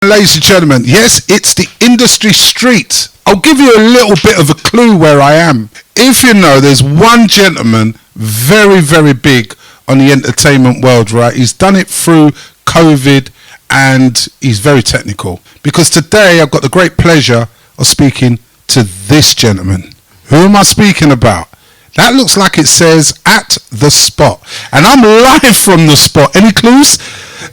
ladies and gentlemen. Yes, it's the industry street. I'll give you a little bit of a clue where I am. If you know, there's one gentleman very, very big on the entertainment world, right? He's done it through COVID and he's very technical. Because today I've got the great pleasure of speaking to this gentleman. Who am I speaking about? That looks like it says at the spot. And I'm live from the spot. Any clues?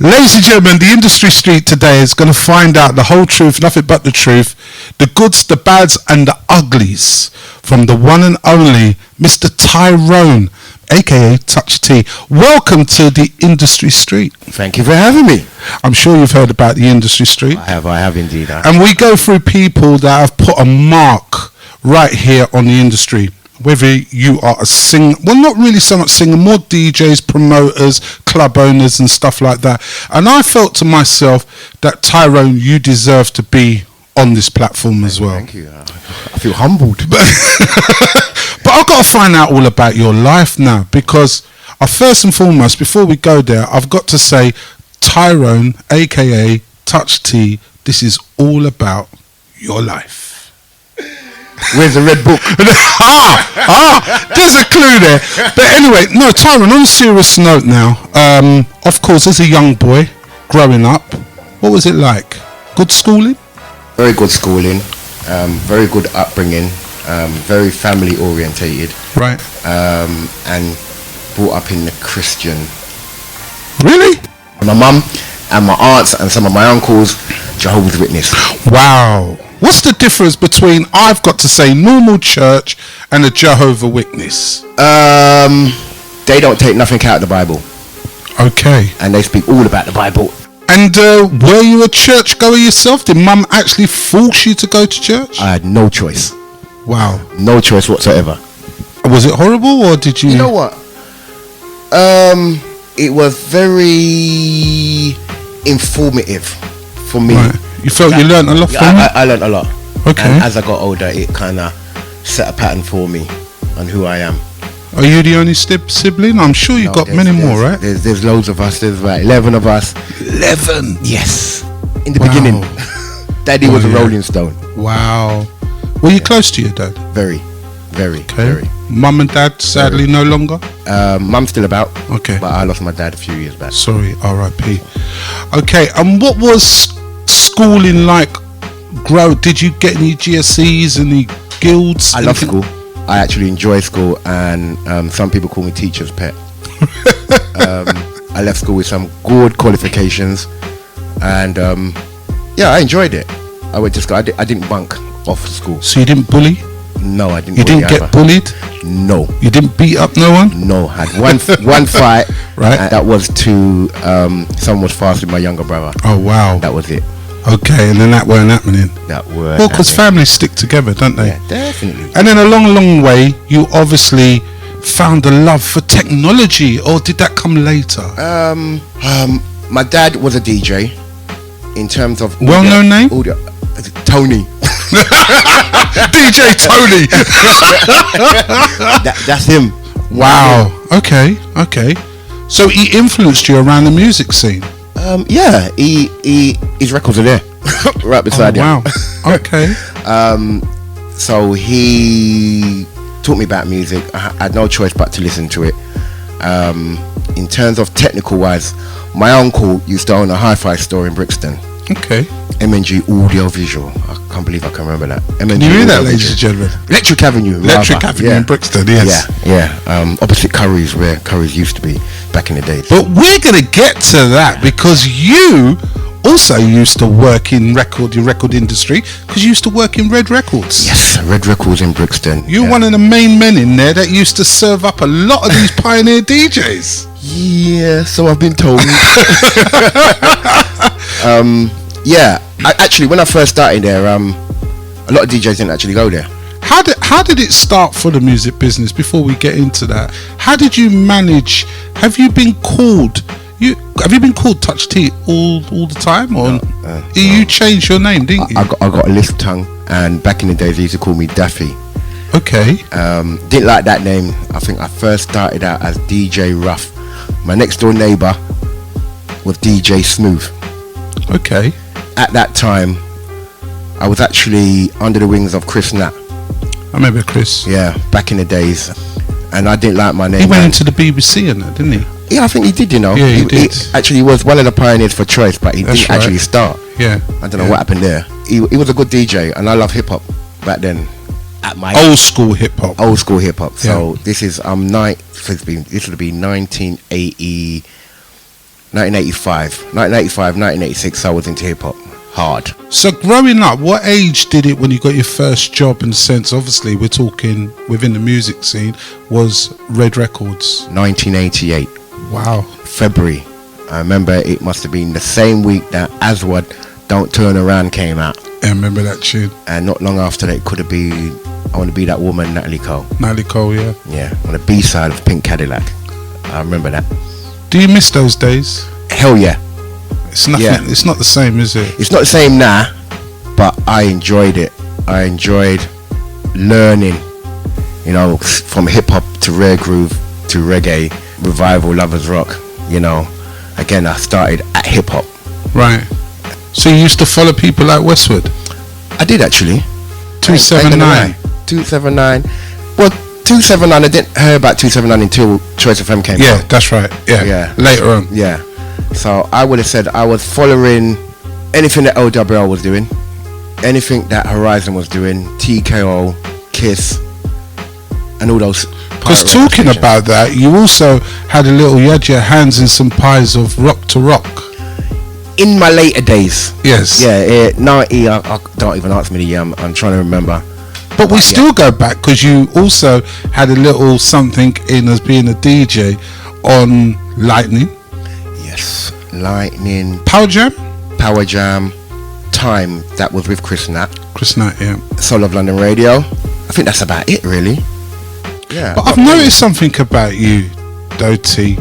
Ladies and gentlemen, the industry street today is going to find out the whole truth, nothing but the truth, the goods, the bads and the uglies from the one and only Mr. Tyrone, aka Touchtee. Welcome to the industry street. Thank you for having me. I'm sure you've heard about the industry street. I have indeed. And we go through people that have put a mark right here on the industry. Whether you are a singer, well, not really so much singer, more DJs, promoters, club owners and stuff like that. And I felt to myself that Tyrone, you deserve to be on this platform as well. Thank you. I feel humbled. But I've got to find out all about your life now, because first and foremost, before we go there, I've got to say, Tyrone, aka Touchtee, this is all about your life. Where's the red book? There's a clue there. But anyway, no, Tyrone, on a serious note now, of course, as a young boy growing up, what was it like? Good schooling? Very good schooling, very good upbringing, very family orientated. Right. And brought up in the Christian. Really? My mum and my aunts and some of my uncles, Jehovah's Witness. Wow. What's the difference between, I've got to say, normal church and a Jehovah Witness? They don't take nothing out of the Bible. Okay. And they speak all about the Bible. And were you a church goer yourself? Did mum actually force you to go to church? I had no choice. Wow. No choice whatsoever. Was it horrible, or did you... You know what? It was very informative for me. Right. You felt you learned a lot from it? I learned a lot. Okay. And as I got older, it kind of set a pattern for me on who I am. Are you the only sibling? I'm sure you've got many more, right? There's loads of us. There's about 11 of us. 11? Yes. In the beginning. Daddy was a Rolling Stone. Wow. Were you close to your dad? Very. Very. Mum and dad sadly no longer? Mum's still about. Okay. But I lost my dad a few years back. Sorry, R.I.P. Okay, and what was schooling like? Did you get any GCSEs, any guilds? I love school. I actually enjoy school, and some people call me teacher's pet. I left school with some good qualifications, and I enjoyed it. I went to school. I didn't bunk off school. So you didn't bully? No, I didn't. You didn't get bullied? No. You didn't beat up no one? No, I had one fight. Right. And that was to someone was faster than my younger brother. Oh wow. That was it. Okay, and then that weren't happening. Well, because families stick together, don't they? Yeah, definitely. And then along the way, you obviously found a love for technology, or did that come later? My dad was a DJ. In terms of well-known name? Tony. DJ Tony. That's him. Wow. Okay. So he influenced you around the music scene? Yeah. His records are there, right beside him. Wow. Okay. So he taught me about music. I had no choice but to listen to it. In terms of technical wise, my uncle used to own a hi-fi store in Brixton. Okay. M&G Audio Visual. I can't believe I can remember that. Can you hear that, ladies and gentlemen? Electric Avenue. Electric Avenue in Brixton, yes. Yeah. Opposite Curry's, where Curry's used to be back in the day. But we're going to get to that, because you also used to work in the record industry, because you used to work in Red Records. Yes, Red Records in Brixton. You're one of the main men in there that used to serve up a lot of these pioneer DJs. Yeah, so I've been told. Yeah, actually, when I first started there, a lot of DJs didn't actually go there. How did it start for the music business? Before we get into that, how did you manage? Have you been called Touchtee all the time, or you changed your name, didn't you? I got a lisp tongue, and back in the days they used to call me Daffy. Okay. Didn't like that name. I think I first started out as DJ Rough. My next door neighbour was DJ Smooth. Okay. at that time, I was actually under the wings of Chris Nat. I remember Chris. Yeah, back in the days. And I didn't like my name. He went into the BBC and that, didn't he? Yeah, I think he did, you know. Yeah, he did. He actually was one of the pioneers for Choice, but he That's didn't right. actually start. Yeah. I don't know what happened there. He was a good DJ, and I love hip hop back then. At my Old school hip hop. old school hip hop. So this is this would be 1980, 1985, 1986. I was into hip hop hard. So growing up, what age did it when you got your first job? In the sense, obviously, we're talking within the music scene, was Red Records. 1988, Wow. February. I remember it must have been the same week that Aswad Don't Turn Around came out, I remember that tune. and not long after that, it could have been I Want to Be That Woman, Natalie Cole. Natalie Cole, yeah. Yeah, on the B side of Pink Cadillac. I remember that. Do you miss those days? Hell yeah. It's nothing. Yeah. It's not the same, is it? It's not the same now, but I enjoyed it. I enjoyed learning, you know, from hip hop to rare groove to reggae, revival, lovers rock. You know, again, I started at hip hop. Right. So you used to follow people like Westwood? I did actually. 279. 279. Well, 279. I didn't hear about 279 until Choice FM came Yeah, out. that's right. Yeah. Yeah. Later on. Yeah. So I would have said I was following anything that OWL was doing, anything that Horizon was doing, TKO, Kiss, and all those. Because talking stations. about that, you also had you had your hands in some pies of rock to rock. In my later days. Yes. Yeah. 90. I don't even ask me the year. I'm trying to remember. But we still go back because you also had a little something in as being a DJ on Lightning. Yes. Lightning. Power Jam? Power Jam. Time. That was with Chris Nat. Chris Knight, yeah. Soul of London Radio. I think that's about it, really. Yeah. But I've noticed something about you, Doty.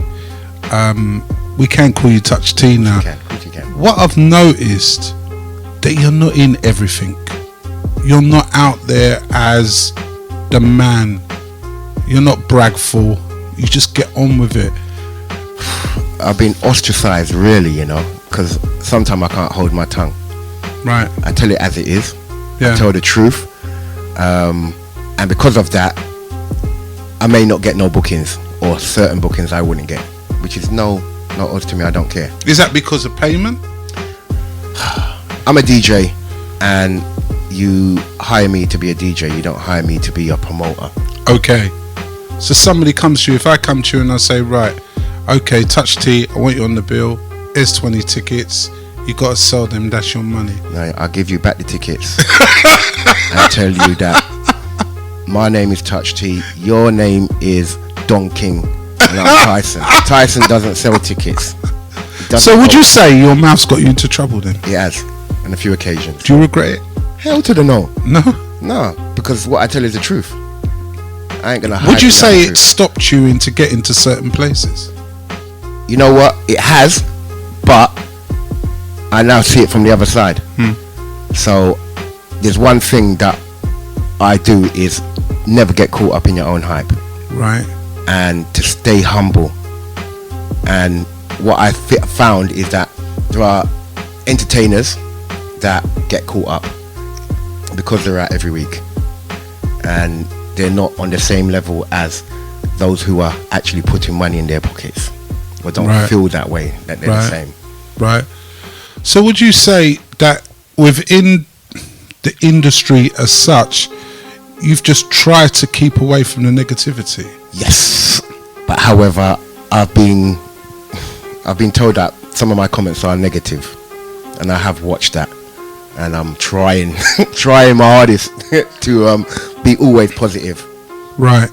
We can call you Touchtee now. You can. What I've noticed, that you're not in everything. You're not out there as the man. You're not bragful. You just get on with it. I've been ostracized, really, you know, because sometimes I can't hold my tongue. Right. I tell it as it is. Yeah. I tell the truth. And because of that, I may not get no bookings, or certain bookings I wouldn't get, which is no odds to me. I don't care. Is that because of payment? I'm a DJ, and you hire me to be a DJ. You don't hire me to be a promoter. Okay. So somebody comes to you. If I come to you and I say, right, okay, Touchtee, I want you on the bill. Here's 20 tickets. You got to sell them. That's your money. No, I'll give you back the tickets and tell you that my name is Touchtee. Your name is Don King. And I'm Tyson. Tyson doesn't sell tickets. So would you say your mouth's got you into trouble then? He has, on a few occasions. Do you regret it? Hell to the no. No. Because what I tell is the truth. I ain't gonna hide. Would you behind say the it truth. stopped you into getting to certain places? You know what? It has, but I now see it from the other side. So there's one thing that I do is never get caught up in your own hype, Right. and to stay humble. And what I found is that there are entertainers that get caught up because they're out every week, and they're not on the same level as those who are actually putting money in their pockets, or don't Right. feel that way, that they're the same. Right. So would you say that within the industry as such, you've just tried to keep away from the negativity? Yes, but however, I've been told that some of my comments are negative, and I have watched that, and I'm trying my hardest to be always positive. Right.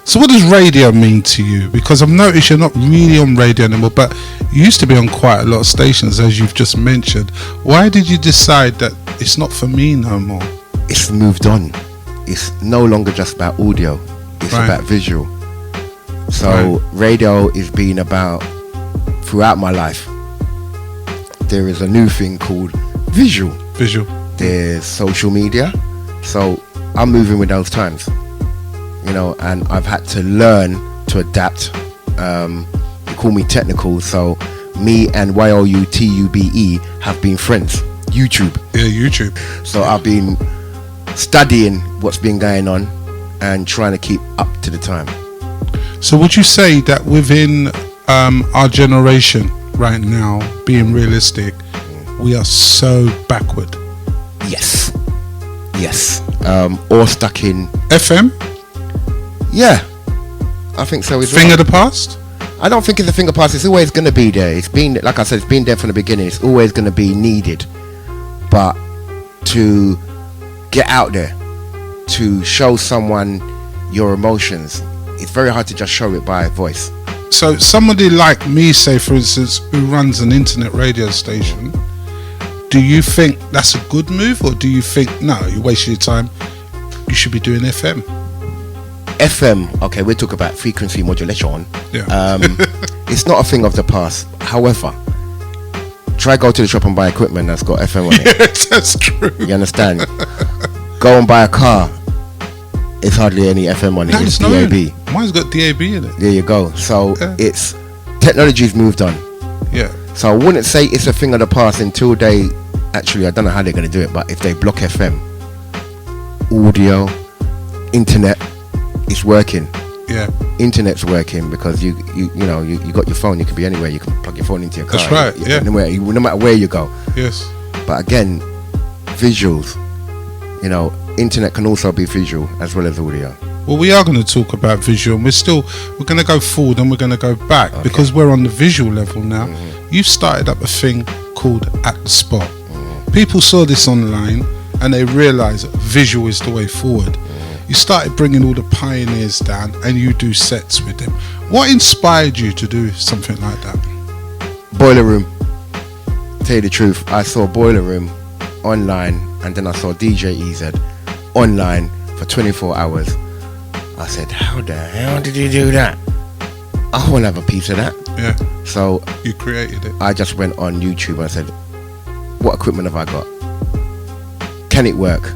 So what does radio mean to you? Because I've noticed you're not really on radio anymore, but you used to be on quite a lot of stations, as you've just mentioned. Why did you decide that it's not for me no more? It's moved on. It's no longer just about audio. It's Right. about visual. So radio is being about, throughout my life, there is a new thing called visual. Visual. There's social media. So I'm moving with those times, you know, and I've had to learn to adapt. You call me technical, so me and YOUTUBE have been friends YouTube. Yeah, YouTube. So I've been studying what's been going on and trying to keep up to the time. So would you say that within our generation right now, being realistic, we are so backward? Yes. Or stuck in FM? Yeah, I think so as Thing well. of the past? I don't think it's a thing of past. It's always going to be there. It's been, like I said, it's been there from the beginning. It's always going to be needed. But to get out there, to show someone your emotions, it's very hard to just show it by voice. So somebody like me, say for instance, who runs an internet radio station, do you think that's a good move, or do you think no, you're wasting your time, you should be doing FM? FM, okay, we'll talk about frequency modulation. Yeah. It's not a thing of the past. However, try go to the shop and buy equipment that's got FM on it. Yes, that's true. You understand? Go and buy a car, it's hardly any FM on it. No, it's there's no DAB. Mine's got DAB in it. There you go. So Yeah. it's technology's moved on. Yeah. So I wouldn't say it's a thing of the past until they actually, I don't know how they're going to do it, but if they block FM, audio, internet, it's working. Yeah. Internet's working because you got your phone. You can be anywhere. You can plug your phone into your car. That's right. Yeah. No matter where you go. Yes. But again, visuals. Internet can also be visual as well as audio. Well, we are going to talk about visual, and we're going to go forward and we're going to go back, because we're on the visual level now. You've started up a thing called At the Spot. People saw this online and they realised that visual is the way forward. You started bringing all the pioneers down and you do sets with them. What inspired you to do something like that? Boiler Room. Tell you the truth, I saw Boiler Room online, and then I saw DJ EZ online for 24 hours. I said, how the hell did you do that? I want to have a piece of that. Yeah. So you created it. I just went on YouTube and I said, what equipment have I got? Can it work?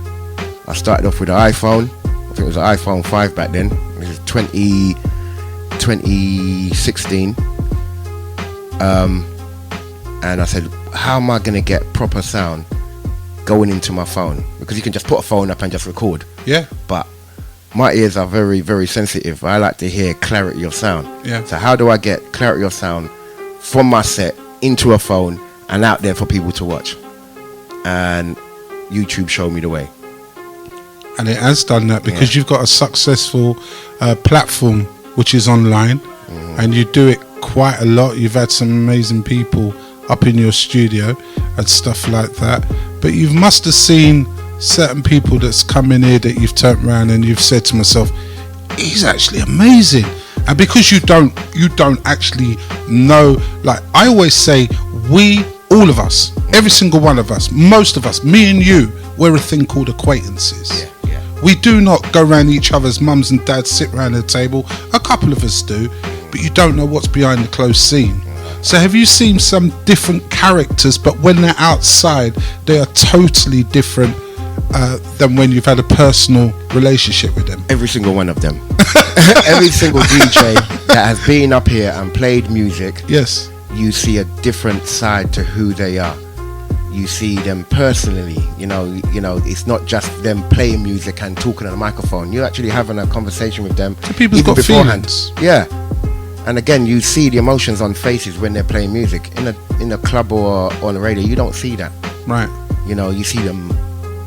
I started off with an iPhone. I think it was an iPhone 5 back then. This is 2016. And I said, how am I going to get proper sound going into my phone? Because you can just put a phone up and just record. Yeah. But my ears are very, very sensitive. I like to hear clarity of sound. Yeah. So how do I get clarity of sound from my set into a phone and out there for people to watch? And YouTube showed me the way. And it has done that because you've got a successful platform which is online, and you do it quite a lot. You've had some amazing people up in your studio and stuff like that. But you must have seen certain people that's come in here that you've turned around and you've said to myself, he's actually amazing. And because you don't actually know, like I always say, all of us, every single one of us, most of us, me and you, we're a thing called acquaintances. We do not go around each other's mums and dads, sit around the table. A couple of us do, but you don't know what's behind the closed scene. So have you seen some different characters, but when they're outside, they are totally different than when you've had a personal relationship with them? Every single one of them. Every single DJ that has been up here and played music, Yes. you see a different side to who they are. You see them personally, it's not just them playing music and talking on a microphone. You're actually having a conversation with them. So people's even got beforehand. feelings. Yeah. And again, you see the emotions on faces when they're playing music. In a club or on the radio, you don't see that. Right. You see them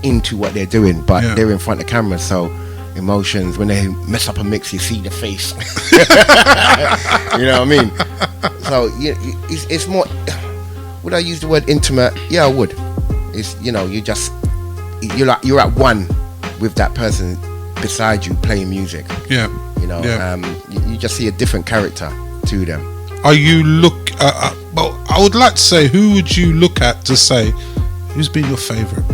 into what they're doing, but they're in front of cameras, so emotions, when they mess up a mix, you see the face. You know what I mean? So it's more, would I use the word intimate? Yeah, I would. It's, you're at one with that person beside you playing music. Yeah. You just see a different character to them. Are you well, I would like to say, who would you look at to say, who's been your favourite?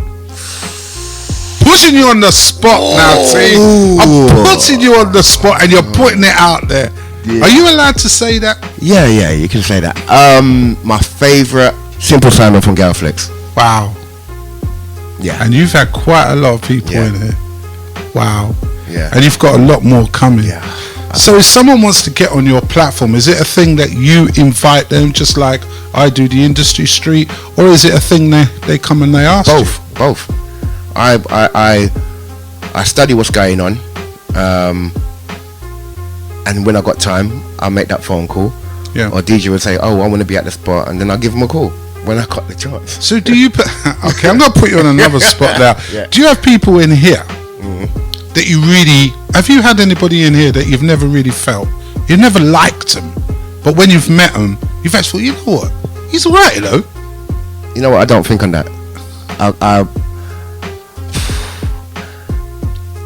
Pushing you on the spot now, T. I'm putting you on the spot and you're putting it out there. Yeah. Are you allowed to say that? Yeah, you can say that. My favourite, Simple Simon from Galflex. Wow. Yeah. And you've had quite a lot of people in here. Wow. Yeah. And you've got a lot more coming. Yeah. So if someone wants to get on your platform, is it a thing that you invite them, just like I do the industry street, or is it a thing they come and they ask you? Both. I study what's going on, and when I got time, I make that phone call. Yeah. Or DJ would say, "Oh, I want to be at the spot," and then I give them a call when I got the chance. So do you put? Okay, I'm gonna put you on another spot now. Yeah. Do you have people in here that you really? Have you had anybody in here that you've never really felt? You've never liked them, but when you've met them, you've actually thought, you know what? He's alright, though. You know what? I don't think on that.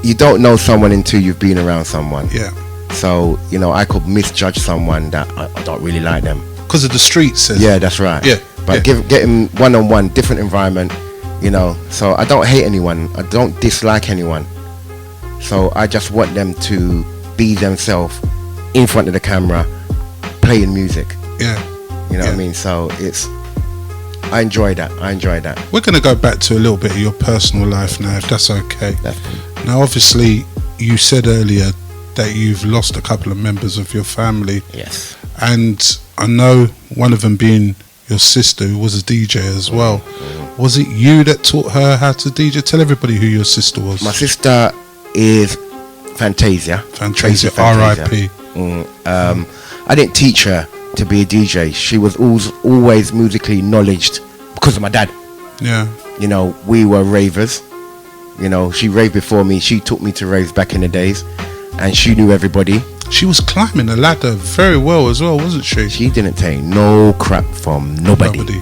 You don't know someone until you've been around someone. Yeah. So, you know, I could misjudge someone that I don't really like them. Because of the streets. Yeah, that's right. Yeah. But getting one-on-one, different environment, you know. So I don't hate anyone. I don't dislike anyone. So I just want them to be themselves in front of the camera, playing music. Yeah. You know what I mean? So I enjoy that. We're going to go back to a little bit of your personal life now, if that's okay. That's cool. Now, obviously, you said earlier that you've lost a couple of members of your family. Yes. And I know one of them being your sister, who was a DJ as well. Was it you that taught her how to DJ? Tell everybody who your sister was. My sister is Fantasia. Fantasia, R.I.P. I didn't teach her to be a DJ. She was always musically knowledged because of my dad. Yeah. You know, we were ravers. You know, she raved before me. She took me to raves back in the days, and she knew everybody. She was climbing the ladder very well as well, wasn't she? She didn't take no crap from nobody.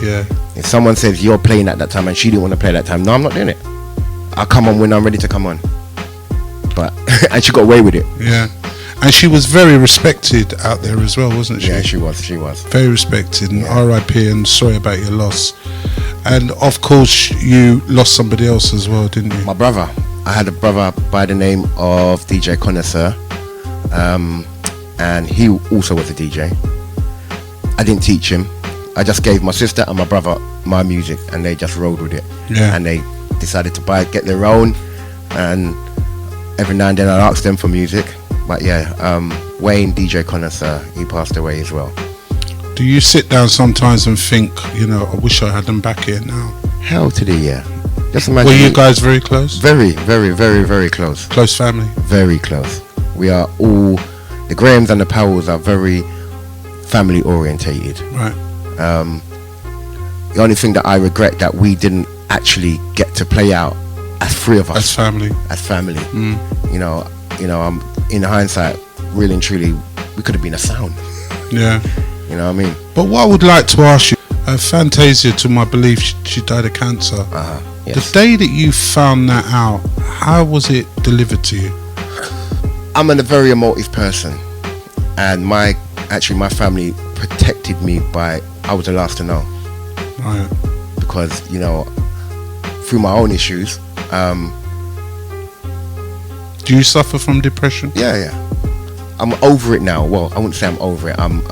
Yeah. If someone says you're playing at that time and she didn't want to play at that time, no, I'm not doing it. I'll come on when I'm ready to come on. But and she got away with it. Yeah. And she was very respected out there as well, wasn't she? Yeah, she was. Very respected, and R.I.P. and sorry about your loss. And of course, you lost somebody else as well, didn't you? My brother. I had a brother by the name of DJ Connoisseur, and he also was a DJ. I didn't teach him. I just gave my sister and my brother my music, and they just rolled with it. Yeah. And they decided to get their own, and every now and then I asked them for music. But yeah, Wayne, DJ Connoisseur, he passed away as well. Do you sit down sometimes and think, you know, I wish I had them back here now? Hell to the yeah. Just imagine. Were you guys very close? Very, very, very, very close. Close family? Very close. We are all, the Grahams and the Powells are very family orientated. Right. The only thing that I regret that we didn't actually get to play out as three of us. As family. You know, I'm in hindsight, really and truly, we could have been a sound. Yeah. You know what I mean? But what I would like to ask you, Fantasia, to my belief, she died of cancer. Yes. The day that you found that out, how was it delivered to you? I'm a very emotive person, and my family protected me by, I was the last to know. Right. Because, you know, through my own issues. Do you suffer from depression? Yeah. I'm over it now. Well, I wouldn't say I'm over it. I'm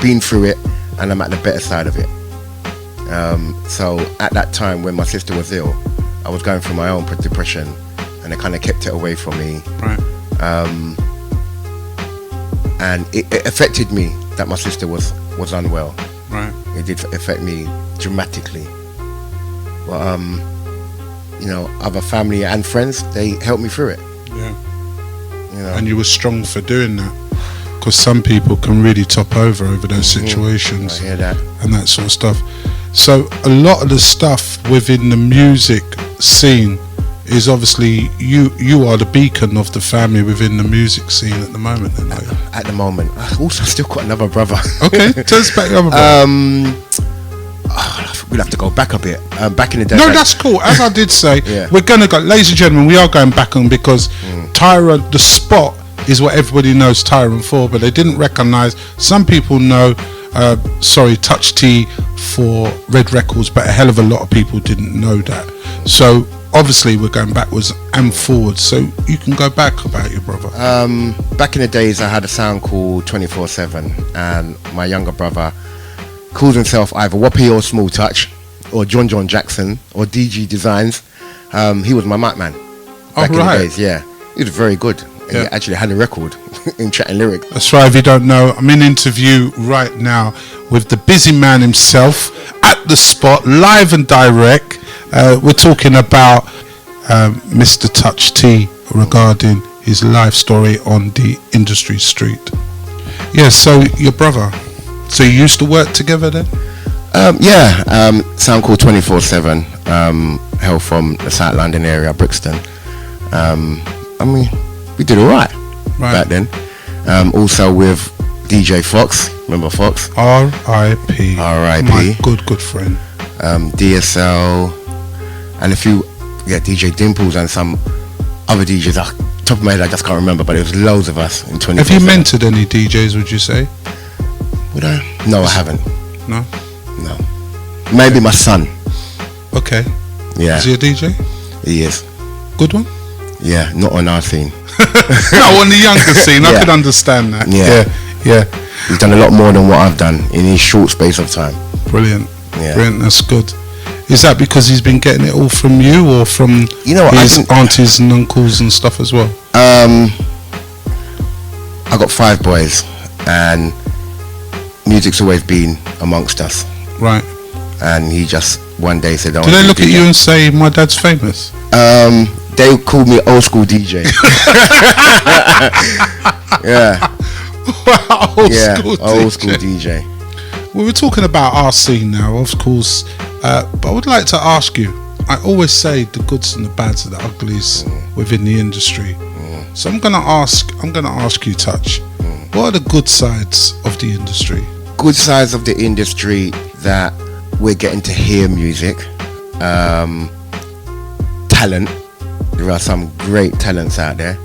been through it, and I'm at the better side of it. So at that time when my sister was ill, I was going through my own depression, and it kind of kept it away from me. Right. And it affected me that my sister was unwell. Right. It did affect me dramatically. But you know, other family and friends, they helped me through it. Yeah. You know. And you were strong for doing that, because some people can really top over those situations. I hear that. And that sort of stuff. So a lot of the stuff within the music scene is obviously you are the beacon of the family within the music scene at the moment. At the moment, I also still got another brother. Okay, tell us about your other brother. We'll have to go back a bit. Back in the day. No, that's cool. As I did say, Yeah. we're gonna go, ladies and gentlemen, we are going back on, because Tyra, the spot is what everybody knows Tyron for, but they didn't recognise. Some people know, Touchtee for Red Records, but a hell of a lot of people didn't know that. So obviously we're going backwards and forwards. So you can go back about your brother. Back in the days, I had a sound called 24/7, and my younger brother calls himself either Whoppy or Small Touch, or John Jackson, or DG Designs. He was my mic man back in the days. Yeah, he was very good. And he actually had a record in chat and lyric. That's right. If you don't know, I'm in interview right now with the busy man himself at the spot, live and direct. We're talking about Mr. Touchtee regarding his life story on the industry street. Yeah, so your brother, so you used to work together then? Sound called 24/7, hail from the South London area, Brixton. We did alright back then. Also with DJ Fox, remember Fox? R.I.P. My good friend. DSL, and a few, DJ Dimples and some other DJs. Top of my head, I just can't remember, but it was loads of us in 24/7. Have you mentored any DJs, would you say? Would I? No, I haven't. No? No. Maybe my son. Okay. Yeah. Is he a DJ? He is. Good one? Yeah, not on our scene. No, on the younger scene. I could understand that. Yeah. He's done a lot more than what I've done in his short space of time. Brilliant. Yeah. Brilliant, that's good. Is that because he's been getting it all from you or from his aunties and uncles and stuff as well? I got 5 boys and music's always been amongst us. Right. And he just one day said, do they look at you and say, my dad's famous? They called me old school DJ. Yeah. Old school DJ. We were talking about our scene now, of course, but I would like to ask you, I always say the goods and the bads and the uglies within the industry. So I'm gonna ask you, Touch, what are the good sides of the industry? Good sides of the industry, that we're getting to hear music. Talent. There are some great talents out there.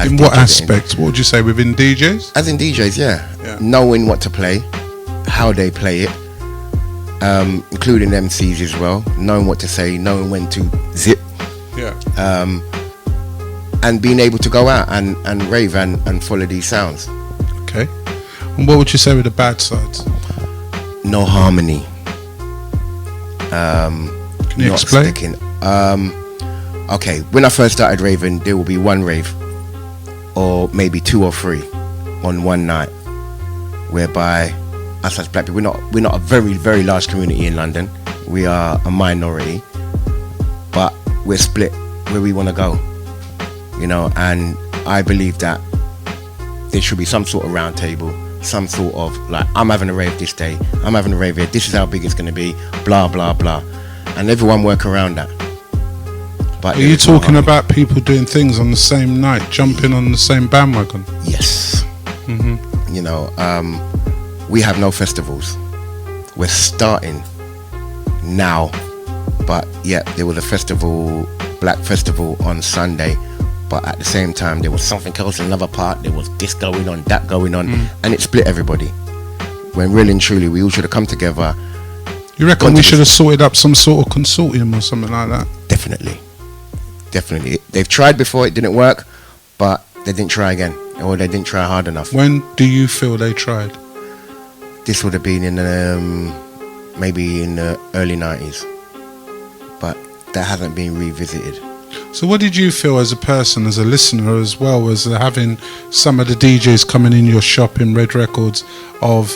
In what aspects? What would you say within DJs? As in DJs, yeah. Knowing what to play, how they play it, including MCs as well. Knowing what to say, knowing when to zip. Yeah. And being able to go out and rave and follow these sounds. Okay. And what would you say with the bad sides? No harmony. Can you explain? Sticking. Okay, when I first started raving, there will be one rave, or maybe 2 or 3 on one night, whereby us as black people, we're not a very, very large community in London. We are a minority, but we're split where we want to go, and I believe that there should be some sort of round table, some sort of like, I'm having a rave this day, I'm having a rave here, this is how big it's going to be, blah blah blah, and everyone work around that. But are you talking about people doing things on the same night, jumping on the same bandwagon? Yes. We have no festivals. We're starting now, but there was a festival, Black Festival on Sunday, but at the same time there was something else in another part. There was this going on, that going on, and it split everybody. When really and truly we all should have come together. You reckon we should have sorted up some sort of consortium or something like that? Definitely. They've tried before, it didn't work, but they didn't try again, or they didn't try hard enough. When do you feel they tried? This would have been in maybe in the early 90s, but that hasn't been revisited. So what did you feel as a person, as a listener, as well as having some of the DJs coming in your shop in Red Records of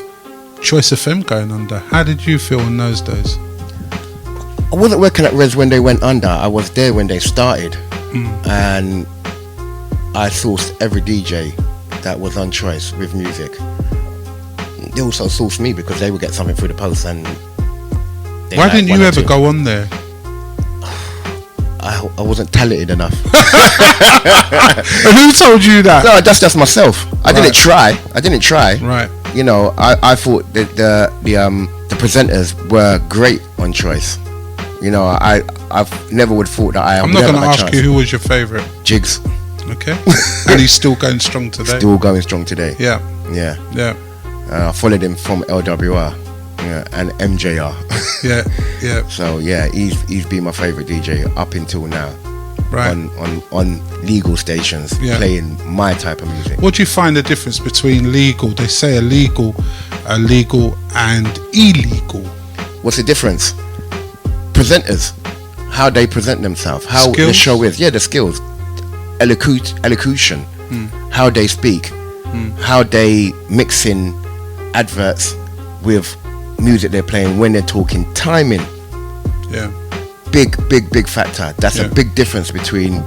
Choice FM going under? How did you feel in those days? I wasn't working at Reds when they went under. I was there when they started, and I sourced every DJ that was on Choice with music. They also sourced me because they would get something through the post. And why didn't you ever go on there? I wasn't talented enough. And who told you that? No, that's just myself. I didn't try. Right. I thought that the presenters were great on Choice. I've never would thought that I'm not going to ask you who was your favourite. Jigs. Okay. And he's still going strong today. Still going strong today. Yeah. I followed him from LWR, and MJR. Yeah. So he's been my favourite DJ up until now. Right. On legal stations, playing my type of music. What do you find the difference between legal? They say illegal, and illegal. What's the difference? Presenters, how they present themselves, how skills? The show is. Yeah, the skills, elocution. how they speak, how they mix in adverts with music they're playing when they're talking, timing. Yeah. Big factor. That's a big difference between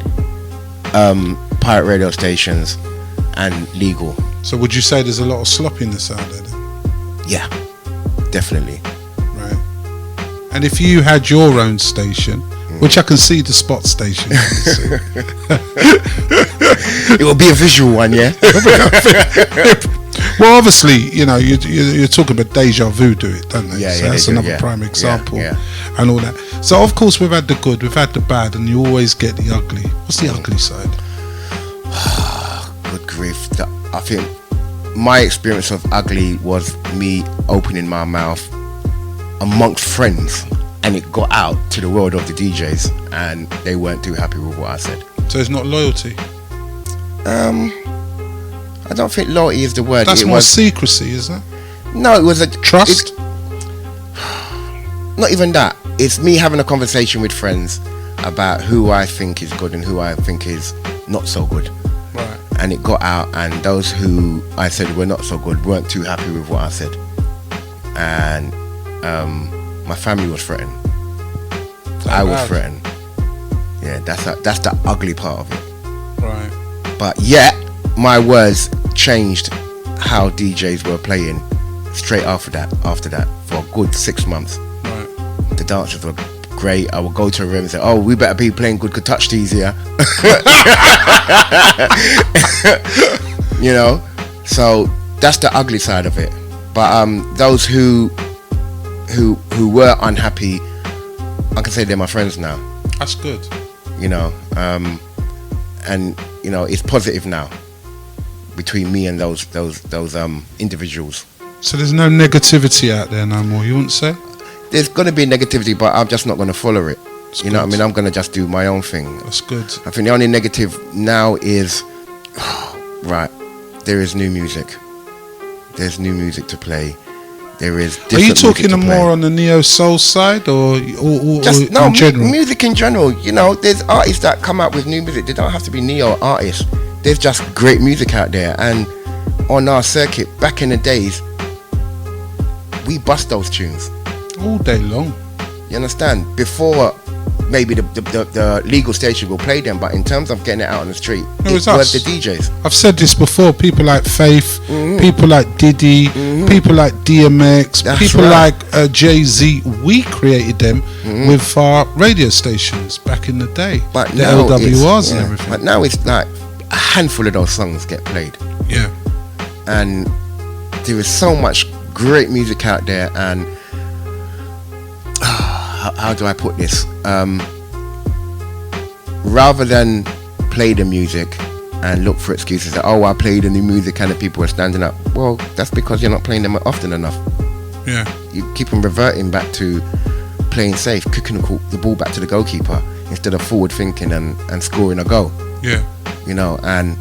pirate radio stations and legal. So would you say there's a lot of sloppiness out there then? Yeah, definitely. Right. And if you had your own station, which I can see the spot station, it will be a visual one, yeah. Well, obviously, you know, you're talking about Deja Vu do it, don't they? Yeah, so yeah, that's they do, another yeah. prime example, Yeah. and all that. So of course we've had the good, we've had the bad, and you always get the ugly. What's the ugly side? Good grief. I think my experience of ugly was me opening my mouth amongst friends, and it got out to the world of the DJs, and they weren't too happy with what I said. So it's not loyalty. I don't think loyalty is the word. That's it more was secrecy, isn't it? No, it was a Trust. Not even that. It's me having a conversation with friends about who I think is good and who I think is not so good. Right. And it got out, and those who I said were not so good weren't too happy with what I said. And my family was threatened. I was threatened. Yeah, that's the ugly part of it. Right. But yet, my words changed how DJs were playing straight after that for a good 6 months. Right. The dancers were great. I would go to a room and say, oh, we better be playing good Touchtees here. You know, so that's the ugly side of it. But those who were unhappy, I can say they're my friends now. That's good. You know, and you know, it's positive now between me and those individuals. So there's no negativity out there no more, you wouldn't say? There's going to be negativity, but I'm just not going to follow it. That's you know good. what I mean? I'm going to just do my own thing. That's good. I think the only negative now is, right, there is new music. There's new music to play. There is different Are you talking music to play. more on the neo soul side or Just no in general? music in general. You know, there's artists that come out with new music. They don't have to be neo artists. There's just great music out there. And on our circuit, back in the days, we bust those tunes. All day long. You understand? Before maybe the legal station will play them, but in terms of getting it out on the street, It was was us. the DJs. I've said this before. People like Faith, people like Diddy, people like DMX, That's people right. like Jay-Z. We created them with our radio stations back in the day. But the now LWRs and yeah, everything. But now it's like a handful of those songs get played, Yeah. and there is so much great music out there. And how do I put this? Rather than play the music and look for excuses that, oh, I played the new music and the people are standing up. Well, that's because you're not playing them often enough. Yeah. You keep on reverting back to playing safe, kicking the ball back to the goalkeeper instead of forward thinking and scoring a goal. Yeah. You know, and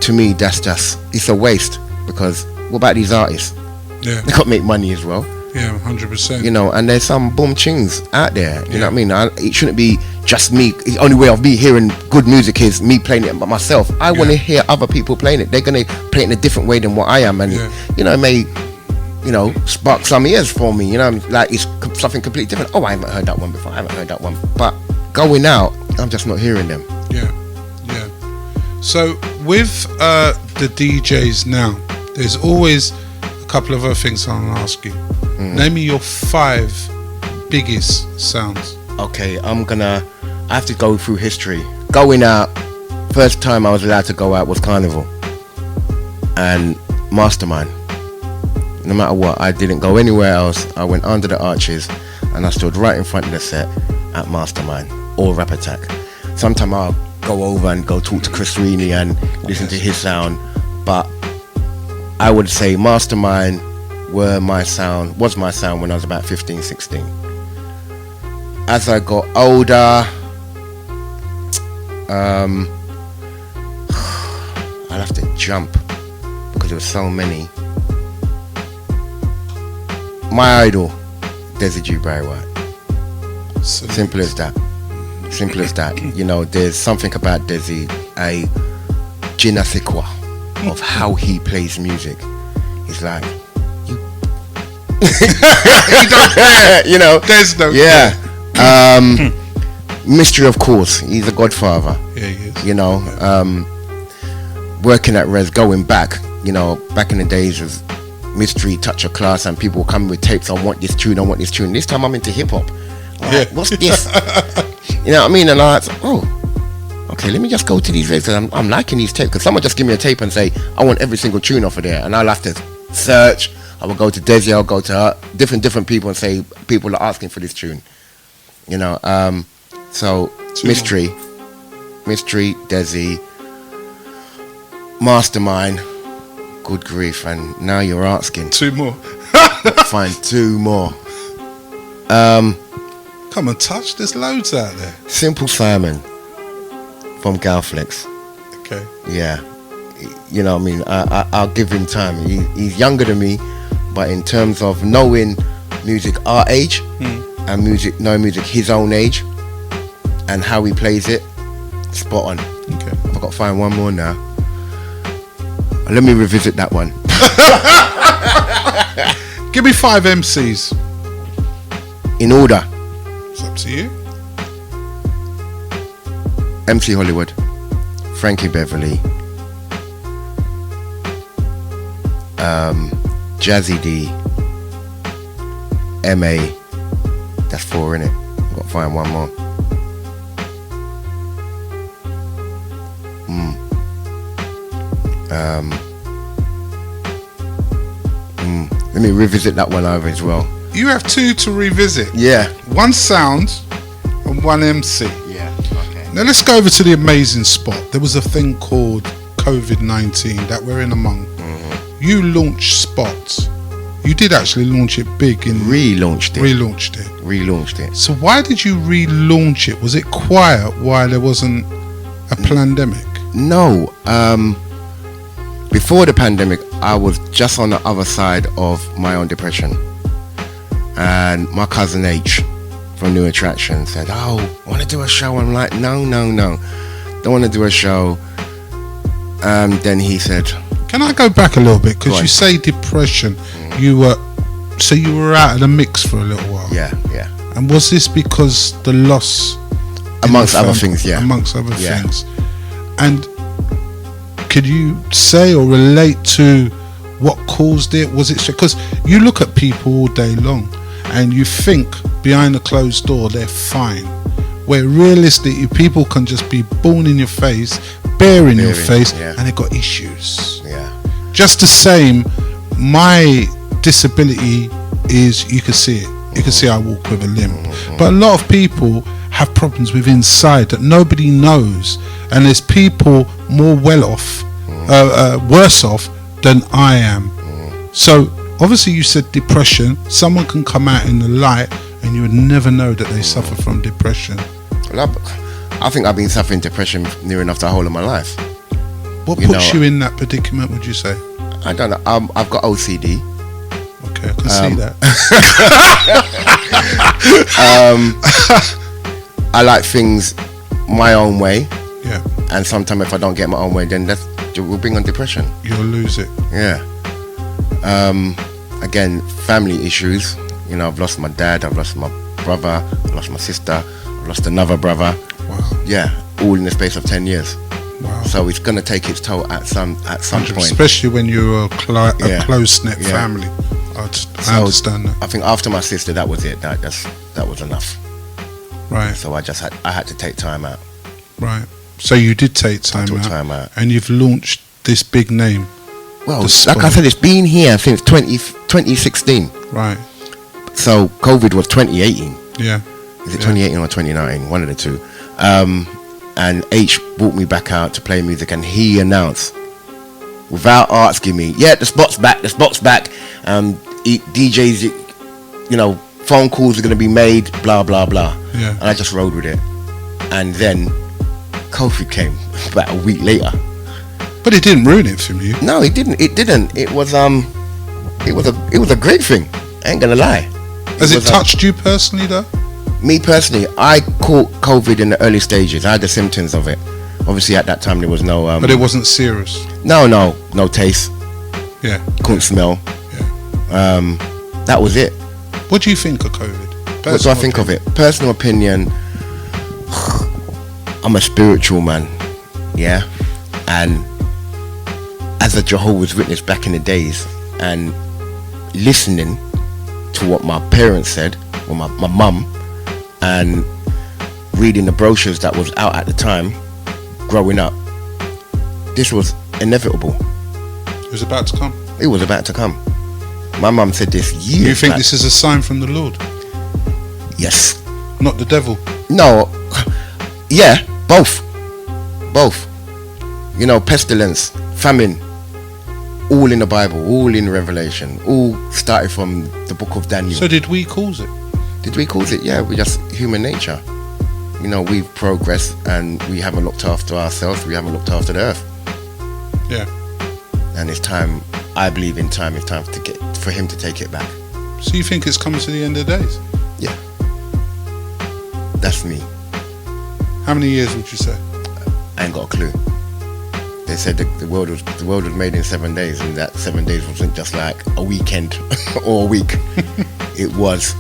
to me, it's a waste, because what about these artists? Yeah. They got to make money as well. Yeah. 100%. You know, and there's some boom tunes out there. You know what I mean? It shouldn't be just me. The only way of me hearing good music is me playing it by myself. I want to hear other people playing it. They're going to play it in a different way than what I am, and you know, it may, you know, spark some ears for me. You know, like it's something completely different. Oh, I haven't heard that one before. I haven't heard that one. But going out, I'm just not hearing them. Yeah. Yeah. So with the DJs now, there's always a couple of other things I'm gonna ask you. Name me your 5 biggest sounds. Okay, I have to go through history. Going out, first time I was allowed to go out was Carnival and Mastermind. No matter what, I didn't go anywhere else. I went under the arches and I stood right in front of the set at Mastermind or Rap Attack. Sometimes I'll go over and go talk to Chris Reaney and listen to his sound, but I would say Mastermind was my sound when I was about 15, 16. As I got older, I'll have to jump because there were so many. My idol, Desi G. Barry White. Simple as that. You know, there's something about Desi. je ne sais quoi of how he plays music. He's like, you don't care. You know, There's no yeah. Mystery, of course, he's a godfather. Yeah, he is. You know, working at Res, going back, you know, back in the days of Mystery, Touch of Class, and people coming with tapes, I want this tune, I want this tune. This time I'm into hip hop. Like, what's this? You know what I mean? And I was like, oh, okay, let me just go to these raves. I'm liking these tapes, because someone just give me a tape and say, I want every single tune off of there, and I'll have to search. I will go to Desi, I'll go to different people and say, people are asking for this tune. You know, so Mystery, Desi, Mastermind, good grief, and now you're asking. 2 more. Find 2 more. Come and touch. There's loads out there. Simple Simon from Galflex. Okay. Yeah, you know what I mean. I'll give him time. He's younger than me, but in terms of knowing music our age and knowing music his own age and how he plays it, spot on. Okay. I've got to find 1 more now. Let me revisit that one. Give me 5 MCs. In order. It's up to you. MC Hollywood, Frankie Beverly, Jazzy D, MA. That's 4, innit? I've got to find 1 more. Let me revisit that one over as well. You have 2 to revisit. Yeah. 1 sound and 1 MC. Yeah. Okay. Now let's go over to the amazing spot. There was a thing called COVID-19 that we're in among. You launched Spot. You did actually launch it big in Relaunched it. So why did you relaunch it? Was it quiet while there wasn't a pandemic? No. Before the pandemic, I was just on the other side of my own depression. And my cousin H from New Attraction said, oh, I want to do a show. I'm like, no. Don't want to do a show. Then he said... Can I go back a little bit? Because you say depression. You were out of the mix for a little while. Yeah. And was this because the loss... Amongst other things, yeah. Amongst other things. And could you say or relate to what caused it? Was it because you look at people all day long and you think behind a closed door they're fine, where realistically people can just be born in your face, bare in your face, and they've got issues. Just the same, my disability is, you can see it. You can see I walk with a limp. But a lot of people have problems with inside that nobody knows, and there's people more worse off than I am. So obviously you said depression. Someone can come out in the light and you would never know that they suffer from depression. I think I've been suffering depression near enough the whole of my life. What puts you in that predicament, would you say? I don't know. I've got OCD. Okay, I can see that. I like things my own way. Yeah. And sometimes if I don't get my own way, then that will bring on depression. You'll lose it. Yeah. Again, family issues. You know, I've lost my dad, I've lost my brother, I've lost my sister, I've lost another brother. Wow. Yeah, all in the space of 10 years. Wow. So it's going to take its toll at some point. Especially when you're a close-knit family. I understand that. I think after my sister, that was it. That was enough. Right. So I had to take time out. Right. So you did take time out. And you've launched this big name. Well, like I said, it's been here since 2016. Right. So COVID was 2018. Yeah. Is it 2018 or 2019? One of the two. And H brought me back out to play music, and he announced, without asking me, the spot's back. DJs, you know, phone calls are going to be made, blah, blah, blah. Yeah. And I just rode with it. And then COVID came about a week later. But it didn't ruin it for you. No, it didn't. It was a great thing. I ain't gonna lie. Has it touched you personally though? Me personally, I caught COVID in the early stages. I had the symptoms of it. Obviously, at that time there was no. But it wasn't serious. No taste. Yeah. Couldn't smell. Yeah. That was it. What do you think of COVID? What do I think of it? Personal opinion. I'm a spiritual man. Yeah. And as a Jehovah's Witness back in the days, and listening to what my parents said, or my mum, and reading the brochures that was out at the time, growing up, this was inevitable. It was about to come. It was about to come. My mum said this years You think back. this is a sign from the Lord? Yes. Not the devil? No. Yeah, both. You know, pestilence, famine, all in the Bible, all in Revelation, all started from the book of Daniel. So did we cause it? Did we cause it? Yeah, we're just human nature. You know, we've progressed and we haven't looked after ourselves, we haven't looked after the earth. Yeah. And it's time, I believe in time, it's time for him to take it back. So you think it's coming to the end of days? Yeah. That's me. How many years would you say? I ain't got a clue. They said the world was made in 7 days, and that 7 days wasn't just like a weekend or a week. It was.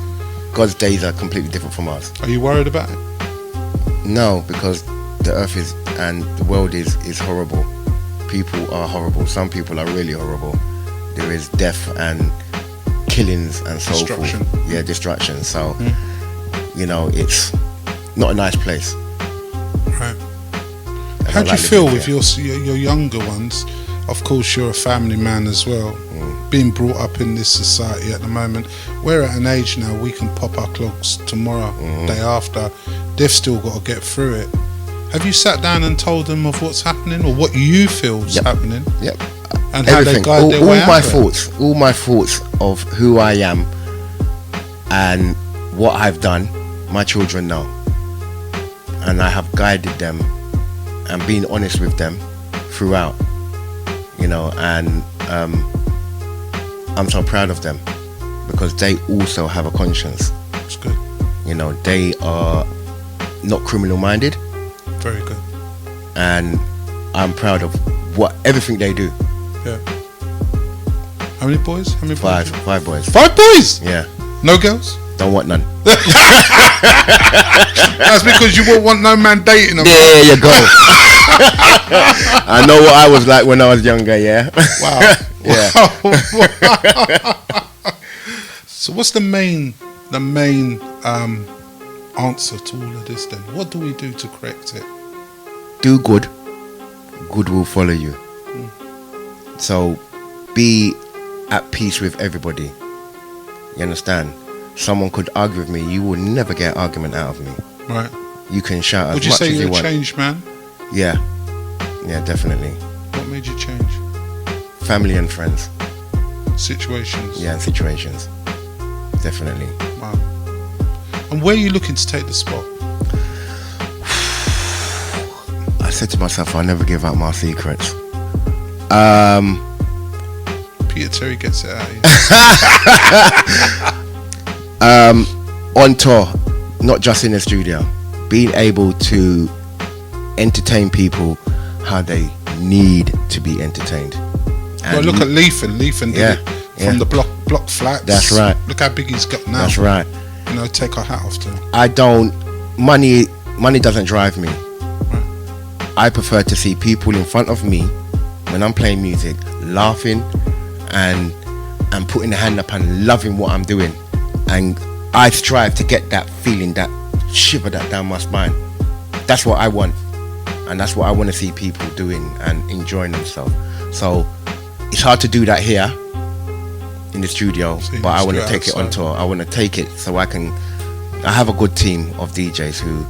God's days are completely different from ours. Are you worried about it? No, because the earth is and the world is horrible. People are horrible. Some people are really horrible. There is death and killings and so Destruction. forth. Yeah, destruction. So, you know, it's not a nice place. Right. How do you feel with your younger ones? Of course, you're a family man as well. Being brought up in this society at the moment, we're at an age now we can pop our clogs tomorrow, day after. They've still got to get through it. Have you sat down and told them of what's happening or what you feel is happening? Yep. And how they guide their way out of it? All my thoughts of who I am and what I've done, my children know. And I have guided them and been honest with them throughout, you know, and I'm so proud of them because they also have a conscience. That's good. You know, they are not criminal minded. Very good. And I'm proud of everything they do. Yeah. How many boys? Five boys. 5 boys? Yeah. No girls? Don't want none. That's because you won't want no man dating them. There you go. I know what I was like when I was younger, yeah. Wow. Yeah. Wow. So what's the main answer to all of this then? What do we do to correct it? Do good. Good will follow you. So be at peace with everybody. You understand? Someone could argue with me, you will never get an argument out of me. Right. You can shout as Would you much say as you you're a want. changed man? Yeah. Yeah, definitely. What made you change? Family and friends. Situations? Yeah, and situations. Definitely. Wow. And where are you looking to take the spot? I said to myself, I'll never give out my secrets. Peter Terry gets it out of you. On tour, not just in the studio, being able to entertain people how they need to be entertained. And well, look at Leafin. Leafin did it from the block flats. That's right. Look how big he's got now. That's right. You know, take our hat off to him. Money doesn't drive me. Right. I prefer to see people in front of me when I'm playing music, laughing and putting the hand up and loving what I'm doing. And I strive to get that feeling, that shiver that down my spine. That's what I want. And that's what I want to see people doing and enjoying themselves. So it's hard to do that here in the studio, but I want to take it on tour. I want to take it so I have a good team of DJs who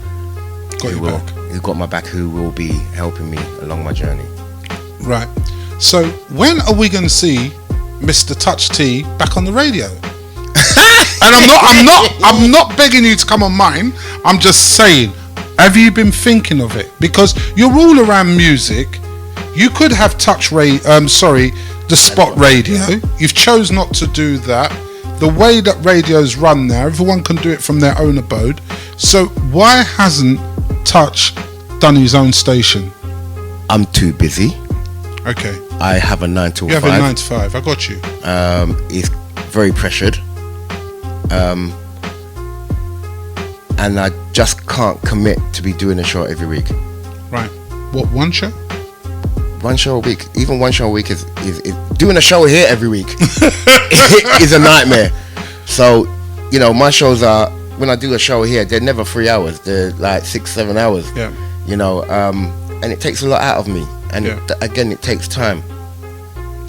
got my back, who will be helping me along my journey. Right. So when are we going to see Mr. Touchtee back on the radio? And I'm not begging you to come on mine. I'm just saying, have you been thinking of it? Because you're all around music. You could have the spot radio. You've chose not to do that. The way that radio's run now, everyone can do it from their own abode. So why hasn't Touch done his own station? I'm too busy. Okay. I have a 9 to 5. You have a 9 to 5. I got you. It's very pressured. And I just can't commit to be doing a show every week. Right. What, one show? One show a week. Even one show a week is doing a show here every week is a nightmare. So, you know, my shows are, when I do a show here, they're never 3 hours. They're like 6-7 hours. Yeah. You know, and it takes a lot out of me. And again, it takes time.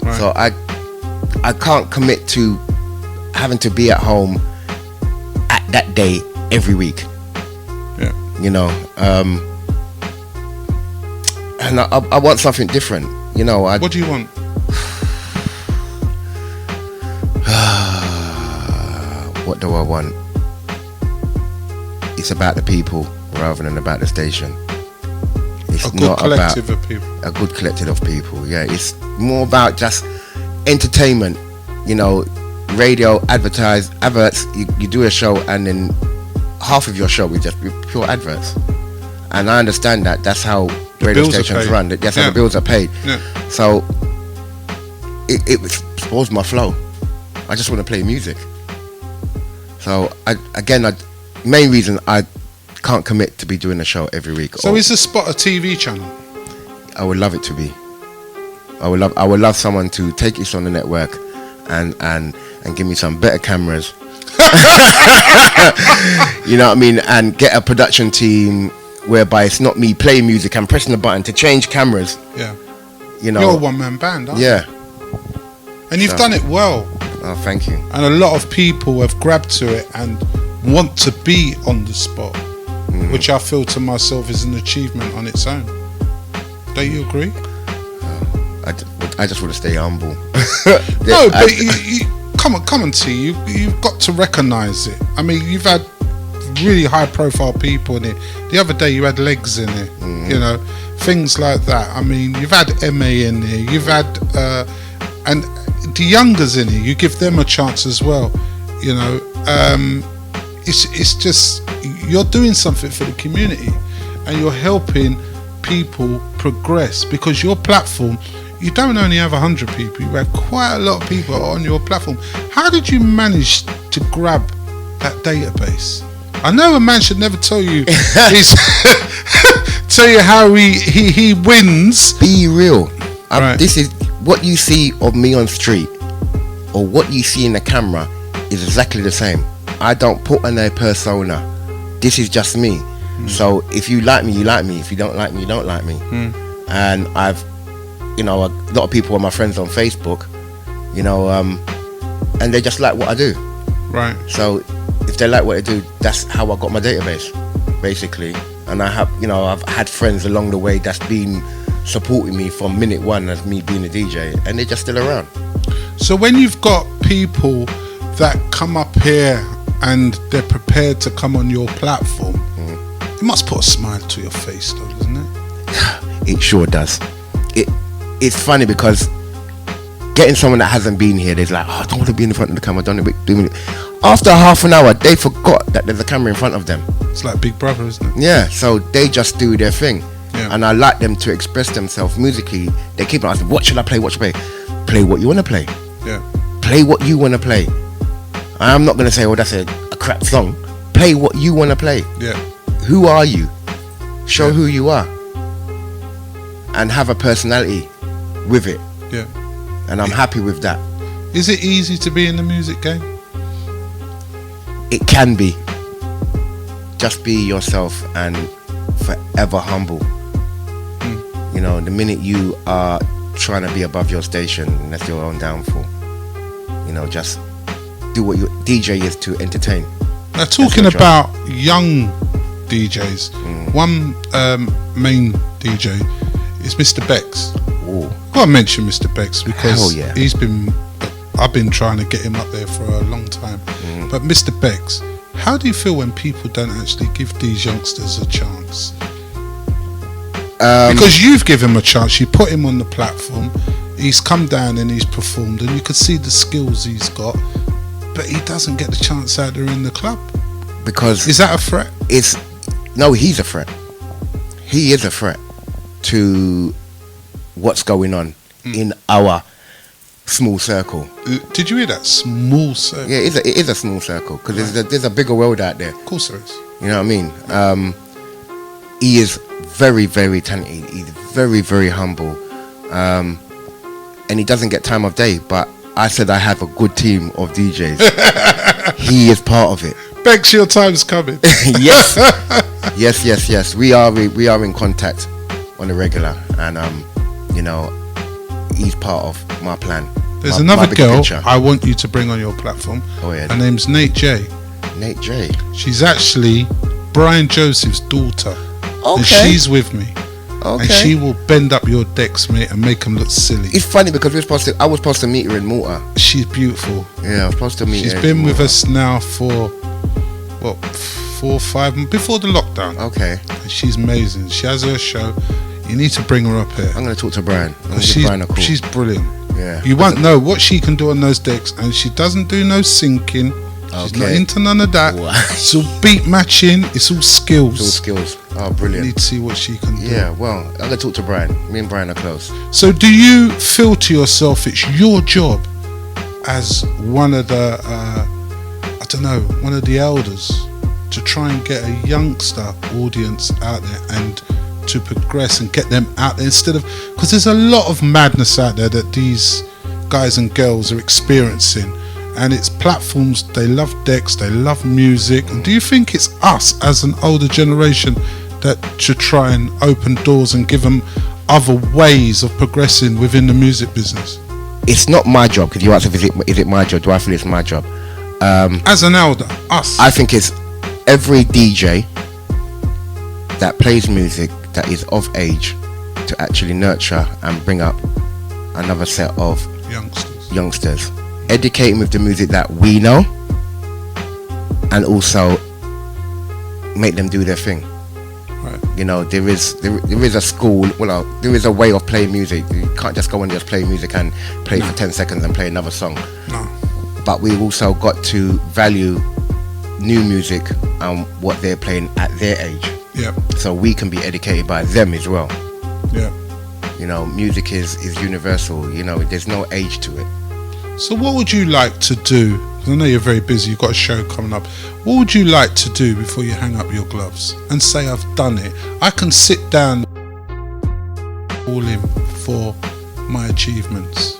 Right. So I can't commit to having to be at home at that day every week. Yeah. You know, and I want something different. You know, what do you want? What do I want? It's about the people rather than about the station. It's A good not collective about of people. a good collective of people. Yeah, it's more about just entertainment. You know, radio, adverts. You do a show and then half of your show will just be pure adverts. And I understand that. That's how radio stations run. That's how the bills are paid. Yeah. So it spoils my flow. I just want to play music. So main reason I can't commit to be doing a show every week. So is the Spot a TV channel? I would love it to be. I would love someone to take this on the network and give me some better cameras. You know what I mean? And get a production team whereby it's not me playing music and pressing the button to change cameras. Yeah. You know. You're a one-man band, aren't you? Yeah. And you've done it well. Oh, thank you. And a lot of people have grabbed to it and want to be on the spot, which I feel to myself is an achievement on its own. Don't you agree? I just want to stay humble. No, but you come on, T. You've got to recognise it. I mean, you've had really high-profile people in it. The other day, you had Legs in it. You know, things like that. I mean, you've had MA in there. You've had and the youngers in it. You give them a chance as well. You know, it's just you're doing something for the community, and you're helping people progress because your platform. You don't only have 100 people, you have quite a lot of people on your platform. How did you manage to grab that database? I know a man should never tell you tell you how he wins. Be real. Right. This is what you see of me on street or what you see in the camera is exactly the same. I don't put on a persona. This is just me. So if you like me, you like me. If you don't like me, you don't like me. And I've, you know, a lot of people are my friends on Facebook, you know, and they just like what I do. Right. So if they like what I do, that's how I got my database, basically. And I have, you know, I've had friends along the way that's been supporting me from minute one as me being a DJ, and they're just still around. So when you've got people that come up here and they're prepared to come on your platform, it must put a smile to your face, though, doesn't it? It sure does. It's funny because getting someone that hasn't been here, they're like, oh, I don't want to be in the front of the camera. After half an hour, they forgot that there's a camera in front of them. It's like Big Brother, isn't it? Yeah, so they just do their thing. Yeah. And I like them to express themselves musically. They keep asking, what should I play? What should I play? Play what you want to play. Yeah. Play what you want to play. I'm not going to say, oh, that's a crap song. Play what you want to play. Yeah. Who are you? Show who you are. And have a personality with it. Yeah. And I'm happy with that. Is it easy to be in the music game? It can be. Just be yourself and forever humble. You know, the minute you are trying to be above your station, that's your own downfall. You know, just do what your DJ is to entertain. Now, talking about young DJs, one main DJ is Mr. Bex. Ooh. Gotta mention Mr. Bex because Hell yeah. I've been trying to get him up there for a long time. But Mr. Bex, how do you feel when people don't actually give these youngsters a chance? Because you've given him a chance, you put him on the platform, he's come down and he's performed, and you could see the skills he's got, but he doesn't get the chance out there in the club. Because is that a threat? No, he's a threat. He is a threat to what's going on in our small circle. Did you hear that? Small circle. Yeah, it is a small circle because there's a bigger world out there. Of course there is. You know what I mean? He is very, very talented. He's very, very humble. And he doesn't get time of day, but I said I have a good team of DJs. He is part of it. Bex, your time's coming. Yes. Yes. We are in contact on the regular, and you know, he's part of my plan. There's another girl I want you to bring on your platform. Oh yeah. Her name's Nate J. Nate J. She's actually Brian Joseph's daughter. Okay. And she's with me. Okay. And she will bend up your decks, mate, and make them look silly. It's funny because I was supposed to meet her in Malta. She's beautiful. Yeah, I was supposed to meet her. She's been with us now for, what, 4 or 5 months, before the lockdown. Okay. And she's amazing. She has her show. You need to bring her up here. I'm going to talk to Brian. I'm going to give Brian a call. She's brilliant. Yeah. You won't know what she can do on those decks, and she doesn't do no syncing. She's not into none of that. Wow. It's all beat matching. It's all skills. It's all skills. Oh, brilliant. You need to see what she can do. Yeah, well, I'm going to talk to Brian. Me and Brian are close. So do you feel to yourself it's your job as one of the, one of the elders to try and get a youngster audience out there and to progress and get them out there instead of, because there's a lot of madness out there that these guys and girls are experiencing, and it's platforms, they love decks, they love music. And do you think it's us as an older generation that should try and open doors and give them other ways of progressing within the music business? It's not my job, because you asked if is it my job, do I feel it's my job? As an elder, us. I think it's every DJ that plays music that is of age to actually nurture and bring up another set of youngsters. Educating with the music that we know, and also make them do their thing. Right. You know, there is a school, well, there is a way of playing music. You can't just go and just play music and play for 10 seconds and play another song. No. But we've also got to value new music and what they're playing at their age. Yeah. So we can be educated by them as well. Yeah. You know, music is universal. You know, there's no age to it. So what would you like to do? 'Cause I know you're very busy, you've got a show coming up. What would you like to do before you hang up your gloves and say, I've done it? I can sit down all in for my achievements.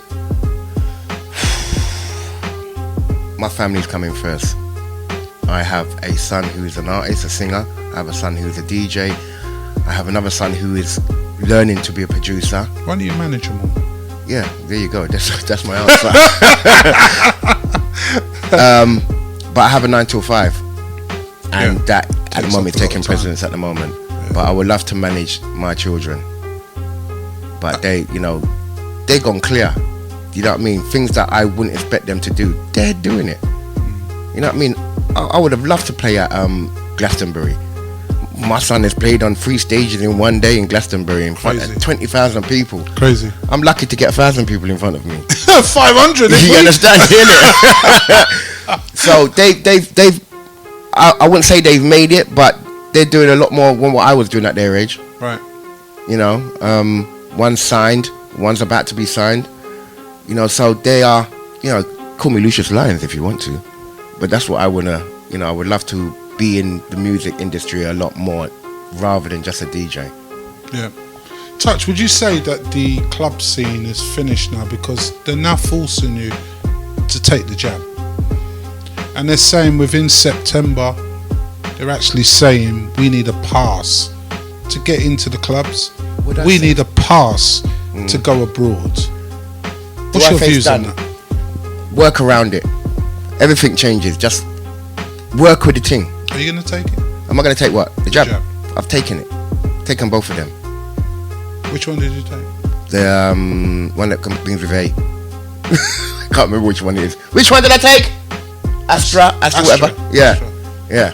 My family's coming first. I have a son who's an artist, a singer. I have a son who's a DJ. I have another son who is learning to be a producer. Why don't you manage them all? Yeah, there you go. That's my answer. But I have a 9 till 5, and that at the moment is taking precedence at the moment. Yeah. But I would love to manage my children. But they gone clear. You know what I mean? Things that I wouldn't expect them to do, they're doing it. You know what I mean? I would have loved to play at Glastonbury. My son has played on 3 stages in one day in Glastonbury in front of 20,000 people. Crazy. I'm lucky to get 1,000 people in front of me. 500. You understand, innit? So they've. I wouldn't say they've made it, but they're doing a lot more than what I was doing at their age. Right. You know, one's signed, one's about to be signed. You know, so they are. You know, call me Lucius Lyons if you want to, but that's what I wanna. You know, I would love to be in the music industry a lot more rather than just a DJ. Yeah. Touch, would you say that the club scene is finished now because they're now forcing you to take the jab? And they're saying within September, they're actually saying we need a pass to get into the clubs. We need a pass to go abroad. What's your views on that? Work around it. Everything changes. Just work with the thing. Are you going to take it? Am I going to take what? The jab? I've taken it. Taken both of them. Which one did you take? The one that begins with A. I can't remember which one it is. Which one did I take? Astra, whatever. Yeah. Astra. Yeah.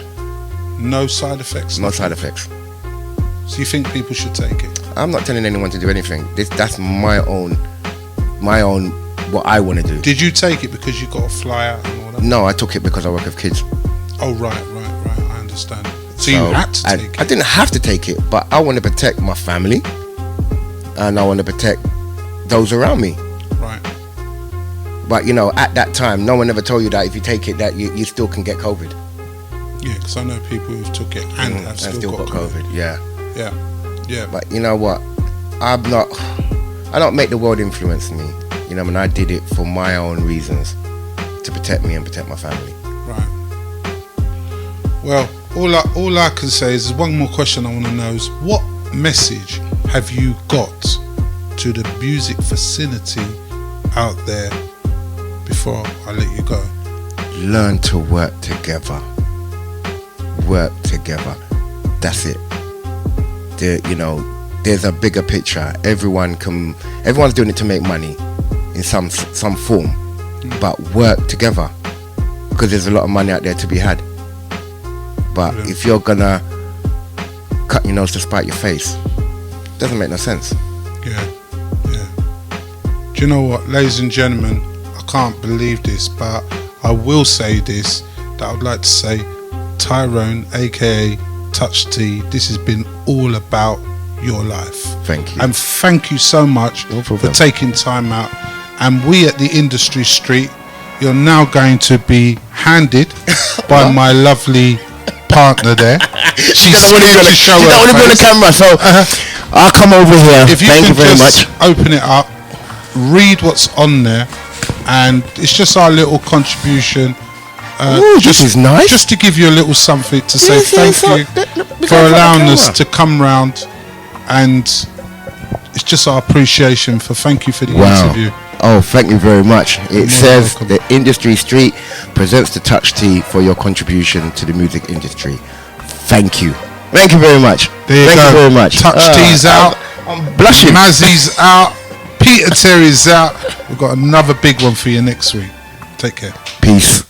No side effects? No side effects. So you think people should take it? I'm not telling anyone to do anything. That's my own, what I want to do. Did you take it because you got to fly out and all that? No, I took it because I work with kids. Oh, right. I understand. So you had to take it? I didn't have to take it, but I want to protect my family, and I want to protect those around me. Right. But you know, at that time, no one ever told you that if you take it, that you still can get COVID. Yeah, because I know people who've took it and have still got COVID. Yeah. Yeah. But you know what? I don't make the world influence me. You know, I did it for my own reasons, to protect me and protect my family. Right. Well, all I can say is one more question I want to know is, what message have you got to the music vicinity out there before I let you go? Learn to work together. Work together. That's it. There's a bigger picture. Everyone's doing it to make money in some form, but work together, because there's a lot of money out there to be had. But if you're gonna cut your nose to spite your face, it doesn't make no sense. Yeah. Do you know what, ladies and gentlemen, I can't believe this, but I will say this, that I would like to say, Tyrone, aka Touchtee, this has been all about your life. Thank you. And thank you so much for taking time out. And we at the Industry Street, you're now going to be handed by my lovely partner there. She doesn't want to be on the camera, so I'll come over here. Thank you very much. Open it up, read what's on there, and it's just our little contribution. This is nice. Just to give you a little something to say thank you for allowing us to come round, and it's just our appreciation for thank you for the interview. Oh, thank you very much. It says the Industry Street presents the Touchtee for your contribution to the music industry. Thank you. Thank you very much. There you go. Thank you very much. Touchtee's out. I'm blushing. Mazzy's out. Peter Terry's out. We've got another big one for you next week. Take care. Peace.